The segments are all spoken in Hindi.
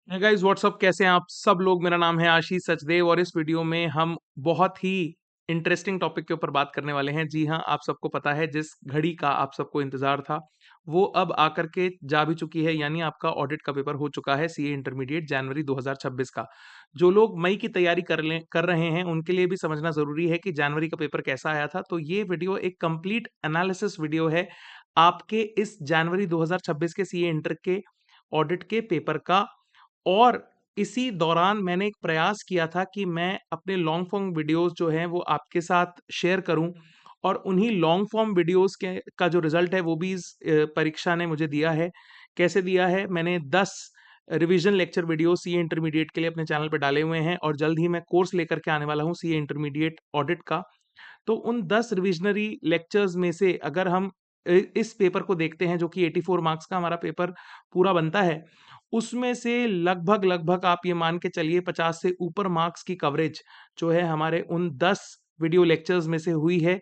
हे गाइस व्हाट्सअप, कैसे हैं आप सब लोग। मेरा नाम है आशीष सचदेव और इस वीडियो में हम बहुत ही इंटरेस्टिंग टॉपिक के ऊपर बात करने वाले हैं। जी हाँ, आप सबको पता है जिस घड़ी का आप सबको इंतजार था वो अब आकर के जा भी चुकी है, यानी आपका ऑडिट का पेपर हो चुका है सीए इंटरमीडिएट जनवरी 2026 का। जो लोग मई की तैयारी कर रहे हैं उनके लिए भी समझना जरूरी है कि जनवरी का पेपर कैसा आया था। तो ये वीडियो एक कंप्लीट एनालिसिस वीडियो है आपके इस जनवरी 2026 के सीए इंटर के ऑडिट के पेपर का। और इसी दौरान मैंने एक प्रयास किया था कि मैं अपने लॉन्ग फॉर्म वीडियोस जो हैं वो आपके साथ शेयर करूं, और उन्हीं लॉन्ग फॉर्म वीडियोस के का जो रिजल्ट है वो भी इस परीक्षा ने मुझे दिया है। कैसे दिया है? मैंने 10 revision lecture video CA intermediate के लिए अपने चैनल पे डाले हुए हैं और जल्द ही मैं कोर्स लेकर के आने वाला हूं सीए इंटरमीडिएट ऑडिट का। तो उन 10 रिविजनरी लेक्चर्स में से अगर हम इस पेपर को देखते हैं जो कि 84 मार्क्स का हमारा पेपर पूरा बनता है, उसमें से लगभग लगभग आप ये मान के चलिए 50 से ऊपर मार्क्स की कवरेज जो है हमारे उन 10 वीडियो लेक्चर्स में से हुई है।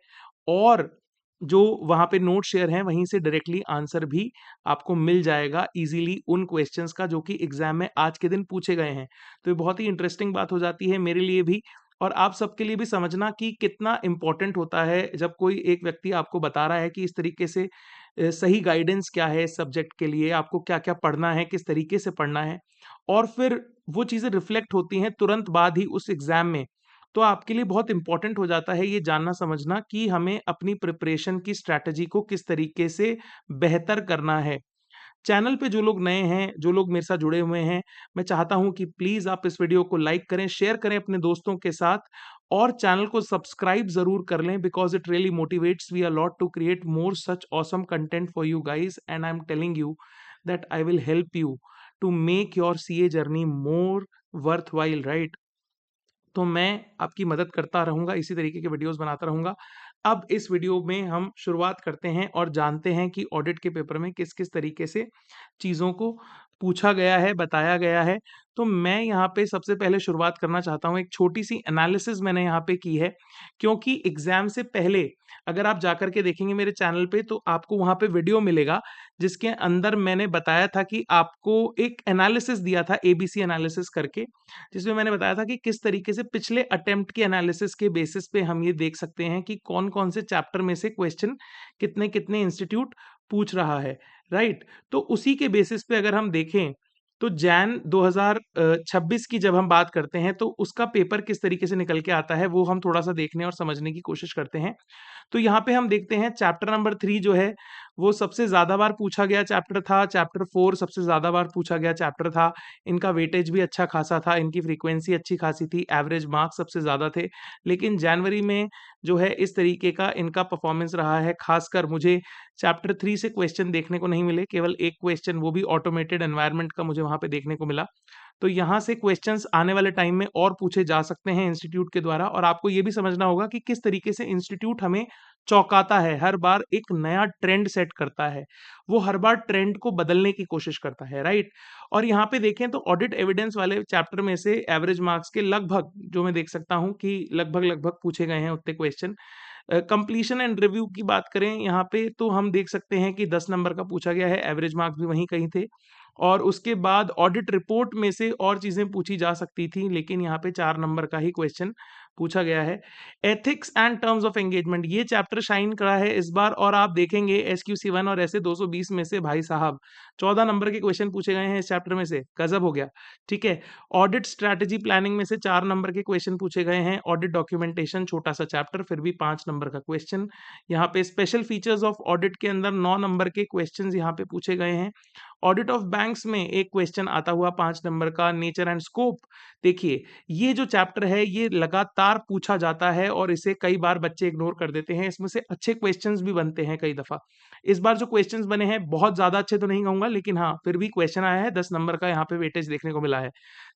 और जो वहाँ पे नोट शेयर हैं वहीं से डायरेक्टली आंसर भी आपको मिल जाएगा इजीली उन क्वेश्चंस का जो कि एग्जाम में आज के दिन पूछे गए हैं। तो ये बहुत ही इंटरेस्टिंग बात हो जाती है मेरे लिए भी, और आप सबके लिए भी समझना कि कितना इम्पोर्टेंट होता है जब कोई एक व्यक्ति आपको बता रहा है कि इस तरीके से सही गाइडेंस क्या है इस सब्जेक्ट के लिए, आपको क्या-क्या पढ़ना है, किस तरीके से पढ़ना है, और फिर वो चीज़ें रिफ्लेक्ट होती हैं तुरंत बाद ही उस एग्ज़ाम में। तो आपके लिए बहुत इम्पोर्टेंट हो जाता है ये जानना समझना कि हमें अपनी प्रिपरेशन की स्ट्रैटेजी को किस तरीके से बेहतर करना है। चैनल पे जो लोग नए हैं, जो लोग मेरे साथ जुड़े हुए हैं, मैं चाहता हूँ कि प्लीज़ आप इस वीडियो को लाइक करें, शेयर करें अपने दोस्तों के साथ और चैनल को सब्सक्राइब ज़रूर कर लें, because it really motivates me a lot to create more such awesome content for you guys, and I am telling you that I will help you to make your CA journey more worthwhile, right? तो मैं आपकी मदद करता रहूँगा, इसी तरीके के वीडियोज़ बनाता रहूँगा। अब इस वीडियो में हम शुरुआत करते हैं और जानते हैं कि ऑडिट के पेपर में किस-किस तरीके से चीज़ों को पूछा गया है, बताया गया है। तो मैं यहाँ पे सबसे पहले शुरुआत करना चाहता हूँ, एक छोटी-सी एनालिसिस मैंने यहाँ पे की है, क्योंकि एग्ज़ाम से पहले अगर आप जाकर के देखेंगे मेरे चैनल पे तो आपको वहाँ पे वीडियो मिलेगा, जिसके अंदर मैंने बताया था कि आपको एक एनालिसिस दिया था, एबीसी एनालिसिस करके, जिसमें मैंने बताया था कि किस तरीके से पिछले अटेम्प्ट के एनालिसिस के बेसिस पे हम ये देख सकते हैं कि कौन-कौन से चैप्टर में से क्वेश्चन कितने-कितने इंस्टीट्यूट पूछ रहा है, राइट? तो उसी के बेसिस पे अगर हम देखें, तो जैन 2026 की जब हम बात करते हैं, तो उसका पेपर किस तरीके से निकल के आता है, वो हम थोड़ा-सा देखने और समझने की कोशिश करते हैं। तो यहाँ पे हम देखते हैं चैप्टर नंबर 3 जो है, वो सबसे ज़्यादा बार पूछा गया चैप्टर था, चैप्टर 4 सबसे ज़्यादा बार पूछा गया चैप्टर था। इनका वेटेज भी अच्छा खासा था, इनकी फ्रीक्वेंसी अच्छी खासी थी, एवरेज मार्क्स सबसे ज़्यादा थे। लेकिन जनवरी में जो है इस तरीके का इनका परफॉर्मेंस रहा है, खासकर मुझे चैप्टर 3 से क्वेश्चन देखने को नहीं मिले, केवल एक क्वेश्चन वो भी ऑटोमेटेड एनवायरनमेंट का मुझे वहाँ पे देखने को मिला। तो यहाँ से क्वेश्चंस आने वाले टाइम में और पूछे जा सकते हैं इंस्टीट्यूट के द्वारा, और आपको ये भी समझना होगा कि किस तरीके से इंस्टीट्यूट हमें चौंकाता है, हर बार एक नया ट्रेंड सेट करता है। वो हर बार ट्रेंड को बदलने की कोशिश करता है, राइट? और यहाँ पे देखें तो ऑडिट एविडेंस वाले चैप्टर में से एवरेज मार्क्स के लगभग जो मैं देख सकता हूँ कि लगभग-लगभग पूछे गए हैं उतने क्वेश्चन। कंप्लीशन एंड रिव्यू की बात करें यहाँ पे तो हम देख सकते हैं कि 10 नंबर का पूछा गया है, एवरेज मार्क्स भी वहीं कहीं थे। और उसके बाद ऑडिट रिपोर्ट में से और चीज़ें पूछी जा सकती थी, लेकिन यहाँ पे 4 नंबर का ही क्वेश्चन पूछा गया है। Ethics and terms of engagement, ये चैप्टर शाइन करा है इस बार, और आप देखेंगे एसक्यूसी 1 और ऐसे 220 में से भाई साहब 14 नंबर के क्वेश्चन पूछे गए हैं इस चैप्टर में से, गजब हो गया। ठीक है? ऑडिट स्ट्रैटेजी प्लानिंग में से 4 नंबर के क्वेश्चन पूछे गए हैं। ऑडिट डॉक्यूमेंटेशन छोटा सा चैप्टर, फिर भी 5 नंबर का क्वेश्चन। यहाँ पे स्पेशल फीचर्स ऑफ ऑडिट के अंदर 9 नंबर के क्वेश्चन यहाँ पे पूछे गए हैं। ऑडिट ऑफ बैंक्स में एक क्वेश्चन आता हुआ 5 नंबर का, नेचर एंड स्कोप। देखिए, ये जो चैप्टर है ये लगातार पूछा जाता है और इसे कई बार बच्चे इग्नोर कर देते हैं। इसमें से अच्छे क्वेश्चंस भी बनते हैं कई दफा। इस बार जो क्वेश्चंस बने हैं बहुत ज्यादा अच्छे तो नहीं कहूंगा, लेकिन हाँ फिर भी क्वेश्चन आया है, 10 नंबर का यहाँ पे वेटेज देखने को मिला है।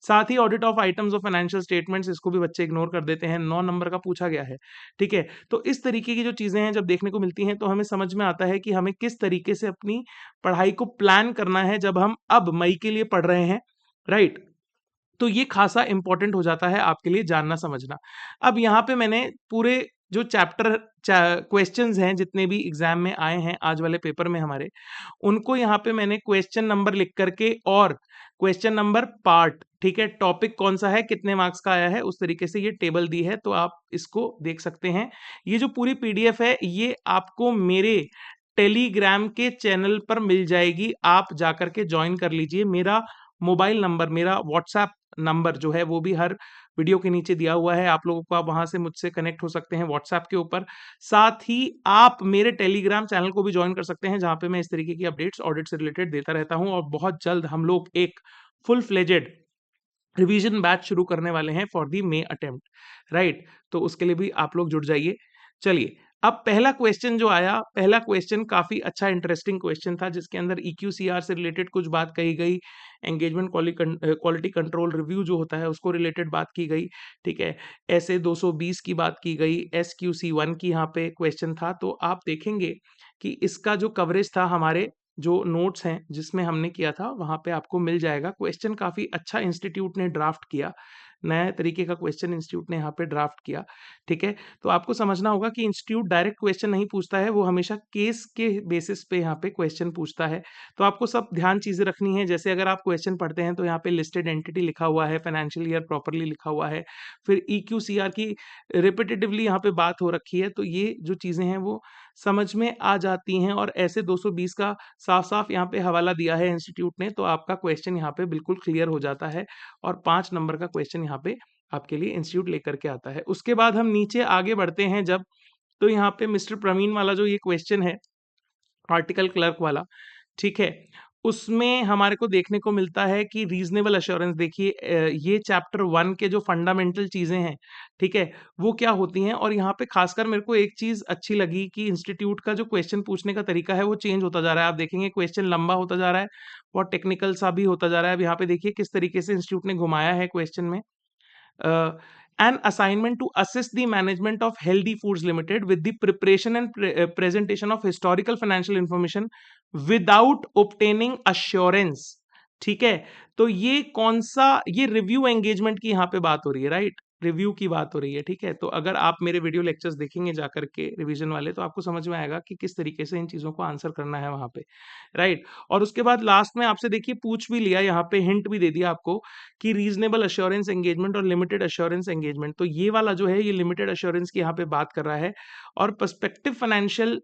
साथ ही audit of items of financial statements, इसको भी बच्चे इग्नोर कर देते हैं, 9 नंबर का पूछा गया है। ठीक है? तो इस तरीके की जो चीजें हैं जब देखने को मिलती हैं तो हमें समझ में आता है कि हमें किस तरीके से अपनी पढ़ाई को प्लान करना है जब हम अब मई के लिए पढ़ रहे हैं, राइट? तो ये खासा इंपॉर्टेंट हो जाता है आपके लिए जानना समझना। अब यहाँ पे मैंने पूरे जो चैप्टर क्वेश्चंस हैं जितने भी एग्जाम में आए हैं आज वाले पेपर में हमारे, उनको यहाँ पे मैंने क्वेश्चन नंबर लिख करके और क्वेश्चन नंबर पार्ट, ठीक है, टॉपिक कौन सा है, कितने मार्क्स का आया है, उस तरीके से ये टेबल दी है, तो आप इसको देख सकते हैं। ये जो पूरी पीडीएफ है ये आपको मेरे टेलीग्राम के चैनल पर मिल जाएगी, आप जाकर के ज्वाइन कर लीजिए। मेरा मोबाइल नंबर, मेरा व्हाट्सएप नंबर जो है वो भी हर वीडियो के नीचे दिया हुआ है, आप लोगों को, आप वहां से मुझसे कनेक्ट हो सकते हैं व्हाट्सएप के ऊपर। साथ ही आप मेरे टेलीग्राम चैनल को भी ज्वाइन कर सकते हैं, जहां पे मैं इस तरीके की अपडेट्स ऑडिट से रिलेटेड देता रहता हूं, और बहुत जल्द हम लोग एक फुल फ्लेजेड रिवीजन बैच शुरू करने वाले हैं for the may attempt, right. तो उसके लिए भी आप लोग जुड़ जाइए। चलिए, अब पहला क्वेश्चन जो आया, पहला क्वेश्चन काफी अच्छा इंटरेस्टिंग क्वेश्चन था, जिसके अंदर EQCR से रिलेटेड कुछ बात कही गई, एंगेजमेंट क्वालिटी कंट्रोल रिव्यू जो होता है उसको रिलेटेड बात की गई, ठीक है, ऐसे 220 की बात की गई, SQC1 की यहाँ पे क्वेश्चन था। तो आप देखेंगे कि इसका जो कवरेज था हमारे जो नोट्स हैं जिसमें हमने किया था वहां पे आपको मिल जाएगा। क्वेश्चन काफी अच्छा इंस्टीट्यूट ने ड्राफ्ट किया, नए तरीके का क्वेश्चन इंस्टीट्यूट ने यहाँ पे ड्राफ्ट किया, ठीक है। तो आपको समझना होगा कि इंस्टीट्यूट डायरेक्ट क्वेश्चन नहीं पूछता है, वो हमेशा केस के बेसिस पे यहाँ पे क्वेश्चन पूछता है। तो आपको सब ध्यान चीजें रखनी है, जैसे अगर आप क्वेश्चन पढ़ते हैं तो यहाँ पे लिस्टेड एंटिटी लिखा हुआ है, फाइनेंशियल ईयर प्रॉपरली लिखा हुआ है, फिर EQCR की रिपीटेटिवली यहाँ पे बात हो रखी है, तो ये जो चीजें हैं वो समझ में आ जाती हैं। और ऐसे 220 का साफ साफ यहाँ पे हवाला दिया है इंस्टीट्यूट ने, तो आपका क्वेश्चन यहाँ पे बिल्कुल क्लियर हो जाता है, और 5 नंबर का क्वेश्चन यहाँ पे आपके लिए इंस्टीट्यूट लेकर के आता है। उसके बाद हम नीचे आगे बढ़ते हैं जब, तो यहाँ पे मिस्टर प्रवीण वाला जो ये क्वेश्चन है, आर्टिकल क्लर्क वाला, ठीक है, उसमें हमारे को देखने को मिलता है कि रीजनेबल अश्योरेंस, देखिए ये चैप्टर 1 के जो फंडामेंटल चीजें हैं, ठीक है, वो क्या होती हैं। और यहाँ पे खासकर मेरे को एक चीज अच्छी लगी कि इंस्टीट्यूट का जो क्वेश्चन पूछने का तरीका है वो चेंज होता जा रहा है। आप देखेंगे क्वेश्चन लंबा होता जा रहा है, बहुत टेक्निकल सा भी होता जा रहा है। अब यहाँ पे देखिए किस तरीके से इंस्टीट्यूट ने घुमाया है क्वेश्चन में। An assignment to assist the management of Healthy Foods Limited with the preparation and presentation of historical financial information without obtaining assurance, ठीक है। तो ये कौन सा, ये रिव्यू एंगेजमेंट की यहाँ पे बात हो रही है, राइट, रिव्यू की बात हो रही है, ठीक है। तो अगर आप मेरे वीडियो लेक्चर्स देखेंगे जाकर के रिवीजन वाले, तो आपको समझ में आएगा कि किस तरीके से इन चीजों को आंसर करना है वहां पे, राइट। और उसके बाद लास्ट में आपसे देखिए पूछ भी लिया, यहाँ पे हिंट भी दे दिया आपको कि रीजनेबल अश्योरेंस एंगेजमेंट और लिमिटेड अश्योरेंस एंगेजमेंट, तो ये वाला जो है ये लिमिटेड अश्योरेंस की यहाँ पे बात कर रहा है। और पर्सपेक्टिव फाइनेंशियल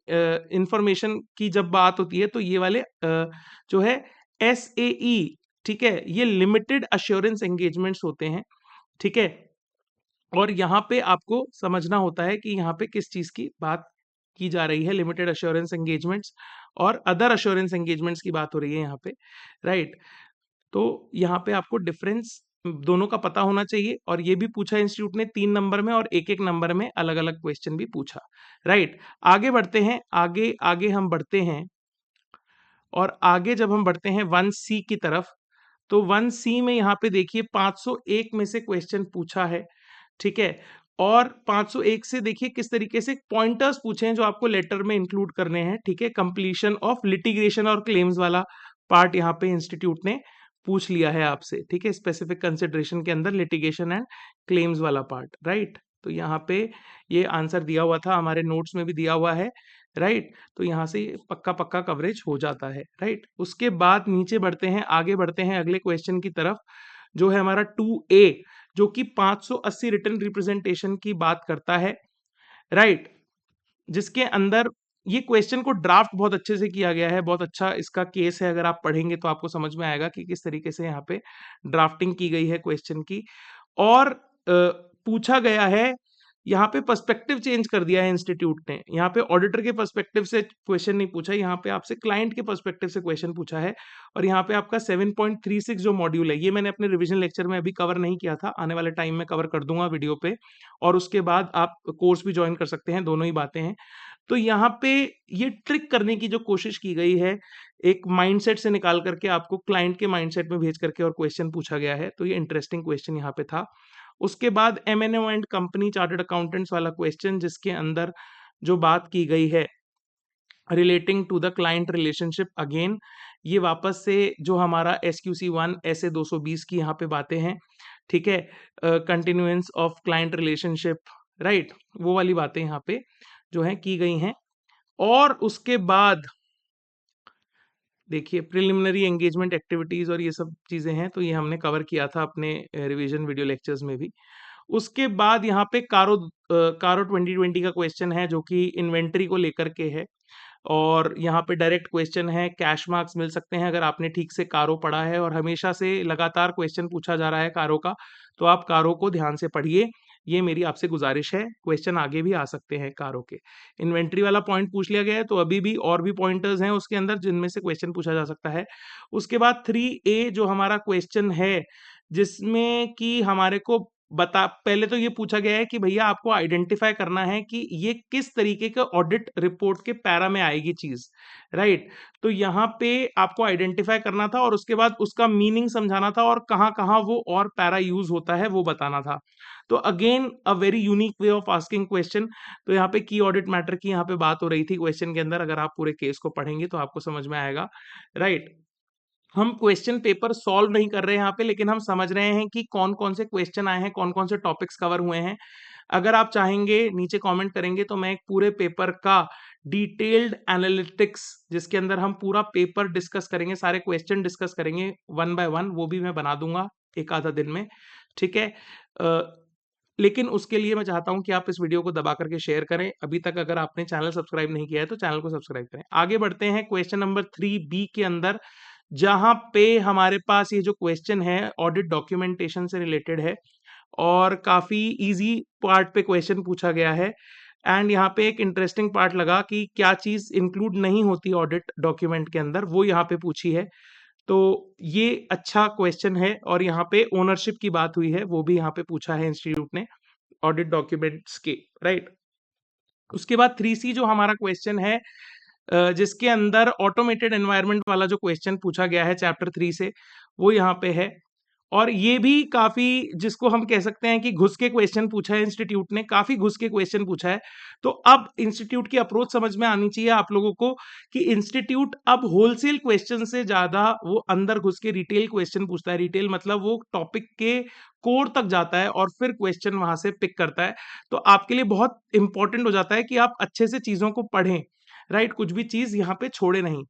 इंफॉर्मेशन की जब बात होती है तो ये वाले जो है SAE, ठीक है, ये लिमिटेड अश्योरेंस एंगेजमेंट्स होते हैं, ठीक है। और यहाँ पे आपको समझना होता है कि यहाँ पे किस चीज की बात की जा रही है, लिमिटेड अश्योरेंस एंगेजमेंट्स और अदर अश्योरेंस एंगेजमेंट्स की बात हो रही है यहाँ पे, राइट। तो यहाँ पे आपको डिफरेंस दोनों का पता होना चाहिए। और ये भी पूछा इंस्टीट्यूट ने 3 नंबर में, और एक एक नंबर में अलग अलग क्वेश्चन भी पूछा, राइट। आगे बढ़ते हैं, आगे आगे हम बढ़ते हैं, और आगे जब हम बढ़ते हैं 1C की तरफ, तो 1C में यहाँ पे देखिए 501 में से क्वेश्चन पूछा है, ठीक है। और 501 से देखिए किस तरीके से पॉइंटर्स पूछे हैं जो आपको लेटर में इंक्लूड करने हैं, ठीक है। कंप्लीशन ऑफ लिटिगेशन और क्लेम्स वाला पार्ट यहाँ पे इंस्टीट्यूट ने पूछ लिया है आपसे, ठीक है, स्पेसिफिक कंसिडरेशन के अंदर लिटिगेशन एंड क्लेम्स वाला पार्ट, राइट। तो यहाँ पे ये आंसर दिया हुआ था, हमारे नोट्स में भी दिया हुआ है, राइट। तो यहाँ से पक्का पक्का कवरेज हो जाता है, राइट। उसके बाद नीचे बढ़ते हैं, आगे बढ़ते हैं अगले क्वेश्चन की तरफ, जो है हमारा 2A, जो कि 580 रिटर्न रिप्रेजेंटेशन की बात करता है, राइट। जिसके अंदर ये क्वेश्चन को ड्राफ्ट बहुत अच्छे से किया गया है, बहुत अच्छा इसका केस है, अगर आप पढ़ेंगे तो आपको समझ में आएगा कि किस तरीके से यहाँ पे ड्राफ्टिंग की गई है क्वेश्चन की। और पूछा गया है, यहाँ पे पर्सपेक्टिव चेंज कर दिया है इंस्टीट्यूट ने, यहाँ पे ऑडिटर के पर्सपेक्टिव से क्वेश्चन नहीं पूछा, यहाँ पे आपसे क्लाइंट के पर्सपेक्टिव से क्वेश्चन पूछा है। और यहाँ पे आपका 7.36 जो मॉड्यूल है, ये मैंने अपने रिवीजन लेक्चर में अभी कवर नहीं किया था, आने वाले टाइम में कवर कर दूंगा वीडियो पे। और उसके बाद आप कोर्स भी ज्वाइन कर सकते हैं, दोनों ही बातें हैं। तो यहाँ पे ये ट्रिक करने की जो कोशिश की गई है, एक माइंडसेट से निकाल करके आपको क्लाइंट के माइंडसेट में भेज करके और क्वेश्चन पूछा गया है, तो ये इंटरेस्टिंग क्वेश्चन यहाँ पे था। उसके बाद M&O and company chartered accountants वाला क्वेश्चन, जिसके अंदर जो बात की गई है relating to the client relationship. Again ये वापस से जो हमारा SQC1 ऐसे 220 की यहाँ पे बातें हैं, ठीक है, continuance of client relationship, right, वो वाली बातें यहाँ पे जो है की गई हैं। और उसके बाद देखिए प्रिलिमिनरी एंगेजमेंट एक्टिविटीज और ये सब चीजें हैं, तो ये हमने कवर किया था अपने रिवीजन वीडियो लेक्चर्स में भी। उसके बाद यहाँ पे कारो 2020 का क्वेश्चन है जो कि इन्वेंट्री को लेकर के है, और यहाँ पे डायरेक्ट क्वेश्चन है, कैश मार्क्स मिल सकते हैं अगर आपने ठीक से कारो पढ़ा है, और हमेशा से लगातार क्वेश्चन पूछा जा रहा है कारो का, तो आप कारो को ध्यान से पढ़िए, ये मेरी आपसे गुजारिश है। क्वेश्चन आगे भी आ सकते हैं कारो के। इन्वेंट्री वाला पॉइंट पूछ लिया गया है, तो अभी भी और भी पॉइंटर्स हैं उसके अंदर जिनमें से क्वेश्चन पूछा जा सकता है। उसके बाद 3A जो हमारा क्वेश्चन है, जिसमें कि हमारे को पहले तो ये पूछा गया है कि भैया आपको आइडेंटिफाई करना है कि ये किस तरीके के ऑडिट रिपोर्ट के पैरा में आएगी चीज, राइट। तो यहाँ पे आपको आइडेंटिफाई करना था और उसके बाद उसका मीनिंग समझाना था, और कहाँ कहाँ वो और पैरा यूज होता है वो बताना था। तो again a very unique way of asking question. तो यहाँ पे की ऑडिट मैटर की यहाँ पे बात हो रही थी क्वेश्चन के अंदर, अगर आप पूरे केस को पढ़ेंगे तो आपको समझ में आएगा, राइट। हम क्वेश्चन पेपर सॉल्व नहीं कर रहे हैं यहाँ पे, लेकिन हम समझ रहे हैं कि कौन कौन से क्वेश्चन आए हैं, कौन कौन से टॉपिक्स कवर हुए हैं। अगर आप चाहेंगे नीचे कमेंट करेंगे तो मैं एक पूरे पेपर का डिटेल्ड एनालिटिक्स, जिसके अंदर हम पूरा पेपर डिस्कस करेंगे, सारे क्वेश्चन डिस्कस करेंगे वन बाय वन, वो भी मैं बना दूंगा एक आधा दिन में, ठीक है। लेकिन उसके लिए मैं चाहता हूं कि आप इस वीडियो को दबा करके शेयर करें। अभी तक अगर आपने चैनल सब्सक्राइब नहीं किया है तो चैनल को सब्सक्राइब करें। आगे बढ़ते हैं क्वेश्चन नंबर 3B के अंदर, जहां पे हमारे पास ये जो क्वेश्चन है ऑडिट डॉक्यूमेंटेशन से रिलेटेड है, और काफी इजी पार्ट पे क्वेश्चन पूछा गया है। एंड यहाँ पे एक इंटरेस्टिंग पार्ट लगा कि क्या चीज इंक्लूड नहीं होती ऑडिट डॉक्यूमेंट के अंदर, वो यहाँ पे पूछी है। तो ये अच्छा क्वेश्चन है, और यहाँ पे ओनरशिप की बात हुई है, वो भी यहाँ पे पूछा है इंस्टीट्यूट ने ऑडिट डॉक्यूमेंट्स के, राइट। उसके बाद 3C जो हमारा क्वेश्चन है, जिसके अंदर ऑटोमेटेड एनवायरनमेंट वाला जो क्वेश्चन पूछा गया है चैप्टर 3 से, वो यहाँ पे है। और ये भी काफी, जिसको हम कह सकते हैं कि घुस के क्वेश्चन पूछा है इंस्टीट्यूट ने, काफी घुस के क्वेश्चन पूछा है। तो अब इंस्टीट्यूट की अप्रोच समझ में आनी चाहिए आप लोगों को कि इंस्टीट्यूट अब होलसेल क्वेश्चन से ज्यादा वो अंदर घुस के रिटेल क्वेश्चन पूछता है। रिटेल मतलब वो टॉपिक के कोर तक जाता है और फिर क्वेश्चन वहां से पिक करता है। तो आपके लिए बहुत इंपॉर्टेंट हो जाता है कि आप अच्छे से चीजों को पढ़ें, राइट, कुछ भी चीज यहाँ पे छोड़े नहीं।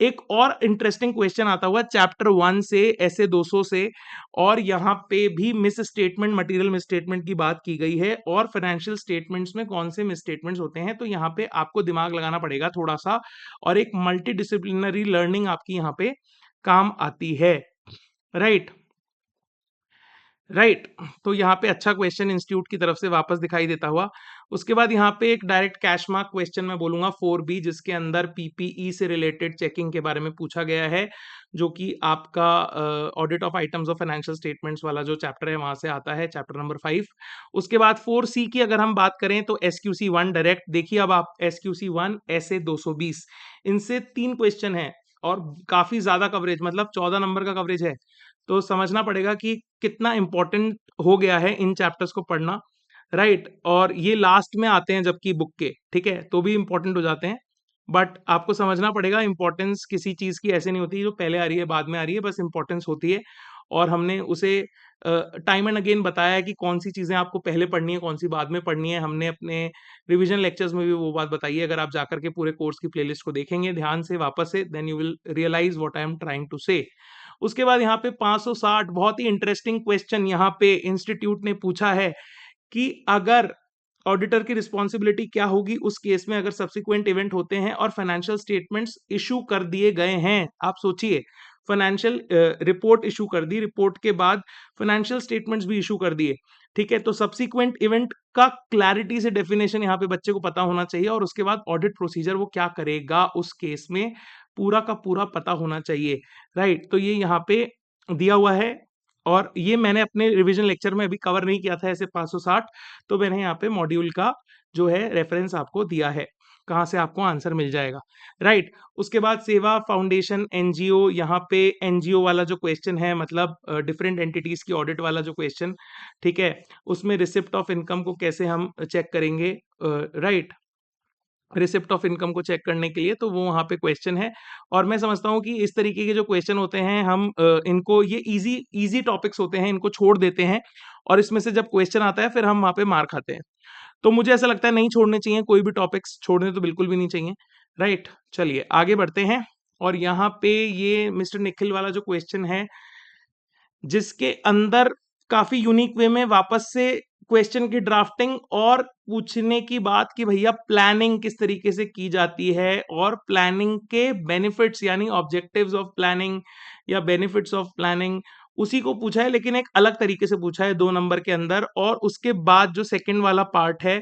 एक और इंटरेस्टिंग क्वेश्चन आता हुआ चैप्टर 1 से, ऐसे 200 से, और यहाँ पे भी miss statement, material miss statement की बात की गई है, और फाइनेंशियल स्टेटमेंट्स में कौन से मिस स्टेटमेंट्स होते हैं। तो यहाँ पे आपको दिमाग लगाना पड़ेगा थोड़ा सा, और एक मल्टी डिसिप्लिनरी लर्निंग आपकी यहाँ पे काम आती है, राइट। राइट, तो यहाँ पे अच्छा क्वेश्चन इंस्टीट्यूट की तरफ से वापस दिखाई देता हुआ। उसके बाद यहाँ पे एक डायरेक्ट कैश मार्क क्वेश्चन मैं बोलूंगा 4B, जिसके अंदर PPE से रिलेटेड चेकिंग के बारे में पूछा गया है, जो कि आपका audit of items of financial statements वाला जो चैप्टर है वहां से आता है, चैप्टर नंबर 5। उसके बाद 4C की अगर हम बात करें तो SQC1 डायरेक्ट। देखिए अब आप SQC1 ऐसे 220, इनसे 3 क्वेश्चन है, और काफी ज्यादा कवरेज, मतलब 14 नंबर का कवरेज है। तो समझना पड़ेगा कि कितना इंपॉर्टेंट हो गया है इन चैप्टर्स को पढ़ना, राइट। और ये लास्ट में आते हैं जबकि बुक के, ठीक है, तो भी इंपॉर्टेंट हो जाते हैं। बट आपको समझना पड़ेगा इंपॉर्टेंस किसी चीज की ऐसे नहीं होती जो पहले आ रही है बाद में आ रही है, बस इंपॉर्टेंस होती है। और हमने उसे टाइम एंड अगेन बताया है कि कौन सी चीजें आपको पहले पढ़नी है, कौन सी बाद में पढ़नी है। हमने अपने रिवीजन लेक्चर्स में भी वो बात बताई है। अगर आप जाकर के पूरे कोर्स की प्लेलिस्ट को देखेंगे ध्यान से वापस से, then you will realise what I am trying to say. उसके बाद यहाँ पे 560, बहुत ही इंटरेस्टिंग क्वेश्चन यहाँ पे इंस्टीट्यूट ने पूछा है कि अगर ऑडिटर की रिस्पॉन्सिबिलिटी क्या होगी उस केस में अगर सब्सिक्वेंट इवेंट होते हैं और फाइनेंशियल स्टेटमेंट्स इशू कर दिए गए हैं। आप सोचिए, फाइनेंशियल रिपोर्ट इशू कर दी, रिपोर्ट के बाद फाइनेंशियल स्टेटमेंट्स भी इशू कर दिए, ठीक है। तो सब्सिक्वेंट इवेंट का क्लैरिटी से डेफिनेशन यहाँ पे बच्चे को पता होना चाहिए, और उसके बाद ऑडिट प्रोसीजर वो क्या करेगा उस केस में पूरा का पूरा पता होना चाहिए, राइट। तो ये यहाँ पे दिया हुआ है, और ये मैंने अपने रिवीजन लेक्चर में अभी कवर नहीं किया था ऐसे 560, तो मैंने यहाँ पे मॉड्यूल का जो है रेफरेंस आपको दिया है, कहाँ से आपको आंसर मिल जाएगा, राइट। उसके बाद सेवा फाउंडेशन एनजीओ, यहाँ पे एनजीओ वाला जो क्वेश्चन है, मतलब डिफरेंट एंटिटीज की ऑडिट वाला जो क्वेश्चन, ठीक है, उसमें रिसिप्ट ऑफ इनकम को कैसे हम चेक करेंगे, राइट। रिसिप्ट ऑफ इनकम को चेक करने के लिए, तो वो वहाँ पे क्वेश्चन है। और मैं समझता हूँ कि इस तरीके के जो क्वेश्चन होते हैं हम इनको ये इजी टॉपिक्स होते हैं, इनको छोड़ देते हैं और इसमें से जब क्वेश्चन आता है फिर हम वहाँ पे मार खाते हैं। तो मुझे ऐसा लगता है नहीं छोड़ने चाहिए, कोई भी टॉपिक्स छोड़ने तो बिल्कुल भी नहीं चाहिए, राइट? चलिए आगे बढ़ते हैं। और यहाँ पे ये मिस्टर निखिल वाला जो क्वेश्चन है, जिसके अंदर काफी यूनिक वे में वापस से क्वेश्चन की ड्राफ्टिंग और पूछने की बात कि भैया प्लानिंग किस तरीके से की जाती है और प्लानिंग के बेनिफिट्स यानी ऑब्जेक्टिव्स ऑफ प्लानिंग या बेनिफिट्स ऑफ प्लानिंग, उसी को पूछा है लेकिन एक अलग तरीके से पूछा है 2 नंबर के अंदर। और उसके बाद जो सेकंड वाला पार्ट है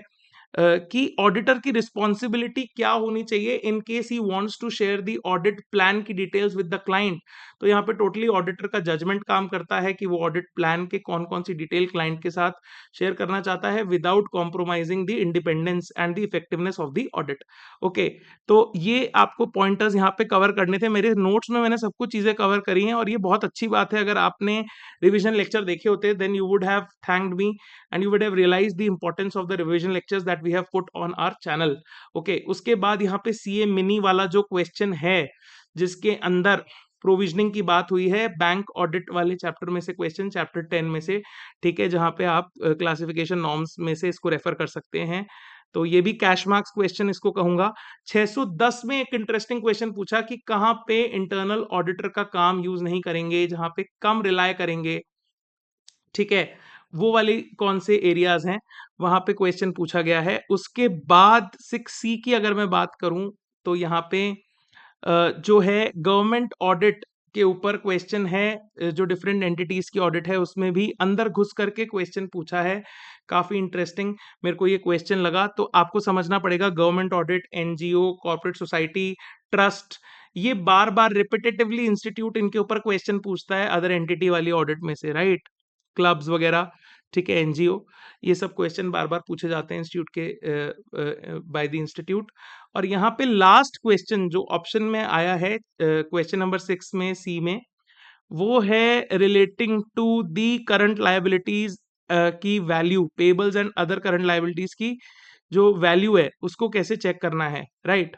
कि ऑडिटर की रिस्पॉन्सिबिलिटी क्या होनी चाहिए in case he wants to share the audit plan की डिटेल्स विद द क्लाइंट। तो यहाँ पे टोटली ऑडिटर का जजमेंट काम करता है कि वो ऑडिट प्लान के कौन कौन सी डिटेल क्लाइंट के साथ शेयर करना चाहता है without compromising the independence and the effectiveness of the audit. Okay, तो ये आपको पॉइंटर्स यहाँ पे कवर करने थे। मेरे नोट्स में मैंने सब कुछ चीजें कवर करी हैं और ये बहुत अच्छी बात है। अगर आपने रिविजन लेक्चर देखे होते then you would have thanked me and you would have realized the importance of the revision lectures that we have put on our channel. Okay, उसके बाद यहाँ पे CA मिनी वाला जो क्वेश्चन है जिसके अंदर प्रोविजनिंग की बात हुई है, बैंक ऑडिट वाले चैप्टर में से क्वेश्चन, चैप्टर 10 में से, ठीक है, जहां पे आप क्लासिफिकेशन नॉर्म्स में से इसको रेफर कर सकते हैं। तो ये भी कैश मार्क्स क्वेश्चन इसको कहूंगा। 610 में एक इंटरेस्टिंग क्वेश्चन पूछा कि कहां पे इंटरनल ऑडिटर का काम यूज नहीं करेंगे, जहां पे कम रिलाय करेंगे, ठीक है, वो वाली कौन से एरियाज हैं, वहां पे क्वेश्चन पूछा गया है। उसके बाद 6C की अगर मैं बात करूं तो यहाँ पे जो है गवर्नमेंट ऑडिट के ऊपर क्वेश्चन है, जो डिफरेंट एंटिटीज की ऑडिट है उसमें भी अंदर घुस करके क्वेश्चन पूछा है, काफी इंटरेस्टिंग मेरे को ये क्वेश्चन लगा। तो आपको समझना पड़ेगा government audit, NGO, corporate society, trust, ये बार बार रिपीटेटिवली इंस्टीट्यूट इनके ऊपर क्वेश्चन पूछता है अदर एंटिटी वाली ऑडिट में से, राइट? क्लब्स वगैरह, ठीक है, एनजीओ, ये सब क्वेश्चन बार बार पूछे जाते हैं इंस्टीट्यूट के बाय द इंस्टीट्यूट। और यहाँ पे लास्ट क्वेश्चन जो ऑप्शन में आया है क्वेश्चन नंबर 6 में, सी में, वो है relating to the current liabilities की value, payables and other current liabilities की जो वैल्यू है उसको कैसे चेक करना है, राइट?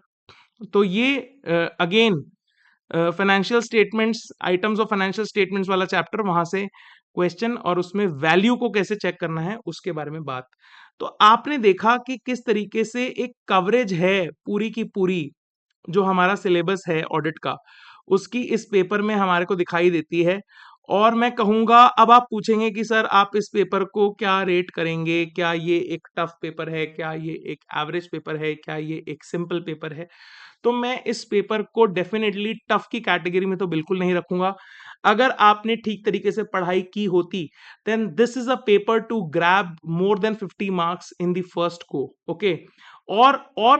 तो ये again financial statements, items of financial statements वाला चैप्टर, वहां से क्वेश्चन और उसमें वैल्यू को कैसे चेक करना है उसके बारे में बात। तो आपने देखा कि किस तरीके से एक कवरेज है पूरी की पूरी जो हमारा सिलेबस है ऑडिट का, उसकी इस पेपर में हमारे को दिखाई देती है। और मैं कहूंगा, अब आप पूछेंगे कि सर आप इस पेपर को क्या रेट करेंगे, क्या ये एक टफ पेपर है, क्या ये एक एवरेज पेपर है, क्या ये एक सिंपल पेपर है? तो मैं इस पेपर को डेफिनेटली टफ की कैटेगरी में तो बिल्कुल नहीं रखूंगा। अगर आपने ठीक तरीके से पढ़ाई की होती then this is a paper to grab more than 50 marks in the first go, okay. और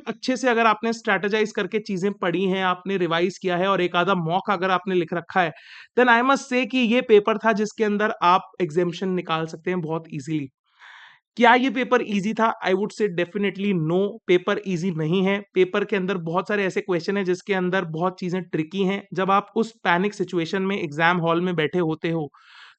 अच्छे से अगर आपने स्ट्रेटेजाइज करके चीजें पढ़ी हैं, आपने रिवाइज किया है और एक आधा मॉक अगर आपने लिख रखा है, देन आई मस्ट से कि ये पेपर था जिसके अंदर आप एग्जामिशन निकाल सकते हैं बहुत इजीली। क्या ये पेपर इजी था? I would say definitely no, paper easy नहीं है। पेपर के अंदर बहुत सारे ऐसे क्वेश्चन हैं जिसके अंदर बहुत चीजें ट्रिकी हैं। जब आप उस पैनिक सिचुएशन में एग्जाम हॉल में बैठे होते हो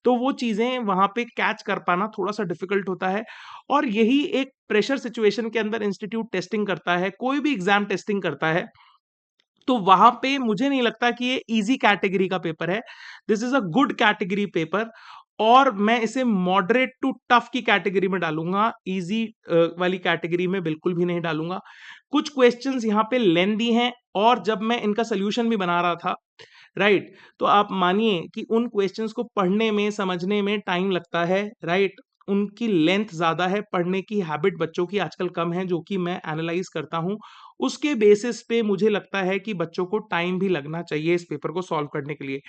तो वो चीजें वहां पे कैच कर पाना थोड़ा सा डिफिकल्ट होता है। और यही एक प्रेशर सिचुएशन के अंदर इंस्टीट्यूट टेस्टिंग करता है, कोई भी एग्जाम टेस्टिंग करता है, तो वहां पे मुझे नहीं लगता कि ये इजी कैटेगरी का पेपर है। This is a good category paper और मैं इसे मॉडरेट टू टफ की कैटेगरी में डालूंगा, इजी वाली कैटेगरी में बिल्कुल भी नहीं डालूंगा। कुछ क्वेश्चंस यहाँ पे लेंदी हैं और जब मैं इनका सोल्यूशन भी बना रहा था, राइट, तो आप मानिए कि उन क्वेश्चंस को पढ़ने में, समझने में टाइम लगता है, राइट, उनकी लेंथ ज्यादा है, पढ़ने की हैबिट बच्चों की आजकल कम है, जो कि मैं एनालाइज करता हूं। उसके बेसिस पे मुझे लगता है कि बच्चों को टाइम भी लगना चाहिए इस पेपर को सॉल्व करने के लिए।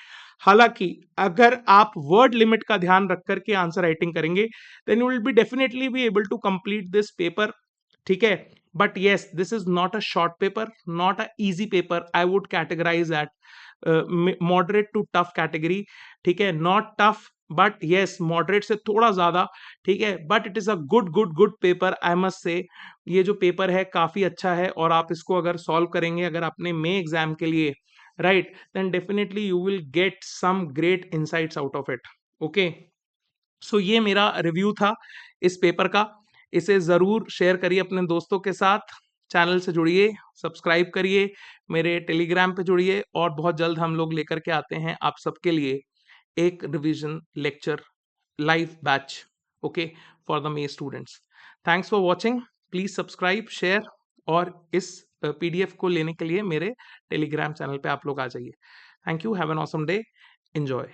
हालांकि अगर आप वर्ड लिमिट का ध्यान रख करके आंसर राइटिंग करेंगे then you will be definitely be able to complete this paper, ठीक है। But yes, this is not a short paper, not a easy paper, I would categorise that moderate to tough category, ठीक है, not tough but yes moderate से थोड़ा ज्यादा, ठीक है, but it is a good good good paper, I must say. ये जो पेपर है काफी अच्छा है और आप इसको अगर सॉल्व करेंगे अगर अपने मे एग्जाम के लिए, right, then definitely you will get some great insights out of it, okay. So ये मेरा रिव्यू था इस पेपर का। इसे जरूर शेयर करिए अपने दोस्तों के साथ। चैनल से जुड़िए, सब्सक्राइब करिए, मेरे टेलीग्राम पे जुड़िए और बहुत जल्द हम लोग लेकर के आते हैं आप सबके लिए एक revision lecture live batch, okay, for the may students. Thanks for watching, please subscribe, share और इस पीडीएफ को लेने के लिए मेरे टेलीग्राम चैनल पे आप लोग आ जाइए। Thank you, have an awesome day, enjoy.